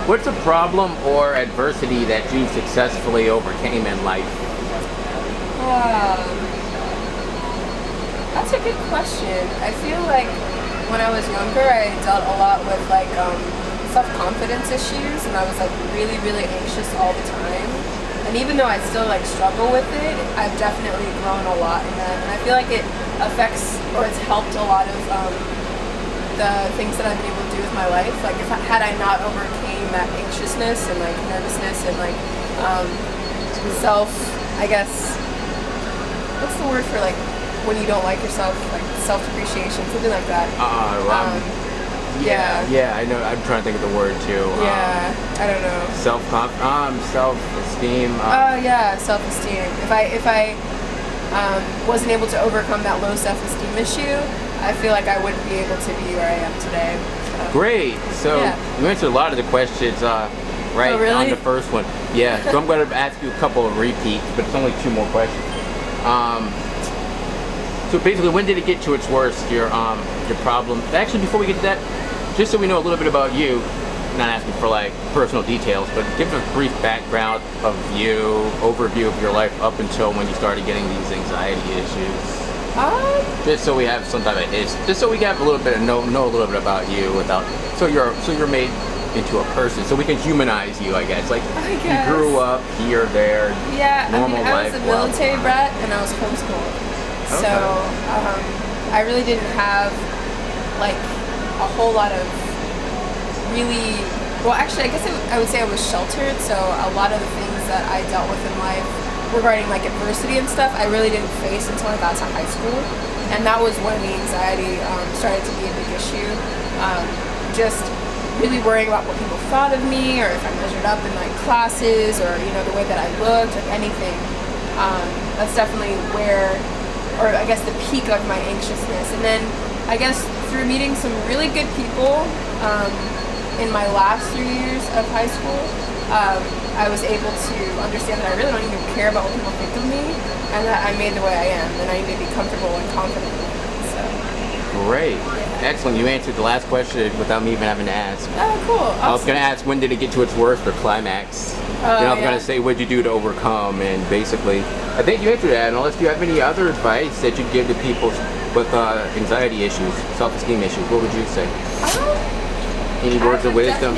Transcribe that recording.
What's a problem or adversity that you successfully overcame in life? Um, that's a good question. I feel like when I was younger, I dealt a lot with self-confidence issues, and I was like really, really anxious all the time. And even though I still like struggle with it, I've definitely grown a lot in that, and I feel like it affects or it's helped a lot of the things that I've been able to do with my life. Like had I not overcame that anxiousness and like nervousness and like self, I guess, what's the word for like when you don't like yourself, like self-depreciation, something like that. Yeah, I know. I'm trying to think of the word too. I don't know. Self-esteem. Yeah, self-esteem. If I wasn't able to overcome that low self-esteem issue, I feel like I wouldn't be able to be where I am today. So. Great. So you answered a lot of the questions right Oh, really? on the first one. Yeah. So I'm going to ask you a couple of repeats, but it's only 2 more questions. So basically, when did it get to its worst? Your problem. Actually, before we get to that, just so we know a little bit about you, not asking for like personal details, but give us a brief background of you, overview of your life up until when you started getting these anxiety issues. Just so we have some type of just so we have a little bit of know a little bit about you without so you're made into a person, so we can humanize you, I guess. Like I guess. You grew up here, there. Yeah, normal I was life, a military brat and I was homeschooled. Okay. So I really didn't have like a whole lot of really. Well, actually, I guess I would say I was sheltered. So a lot of the things that I dealt with in life regarding like adversity and stuff, I really didn't face until I got to high school, and that was when the anxiety started to be a big issue. Just really worrying about what people thought of me, or if I measured up in like classes, or the way that I looked, like anything. That's definitely where, or I guess the peak of my anxiousness. And then I guess through meeting some really good people in my last 3 years of high school, I was able to understand that I really don't even care about what people think of me, and that I'm made the way I am, and I need to be comfortable and confident in it. So. Great. Excellent. You answered the last question without me even having to ask. Oh, cool. Awesome. I was going to ask, when did it get to its worst or climax? I was going to say, what'd you do to overcome? And basically, I think you answered that. Unless you have any other advice that you'd give to people with anxiety issues, self-esteem issues, what would you say? Any words of wisdom?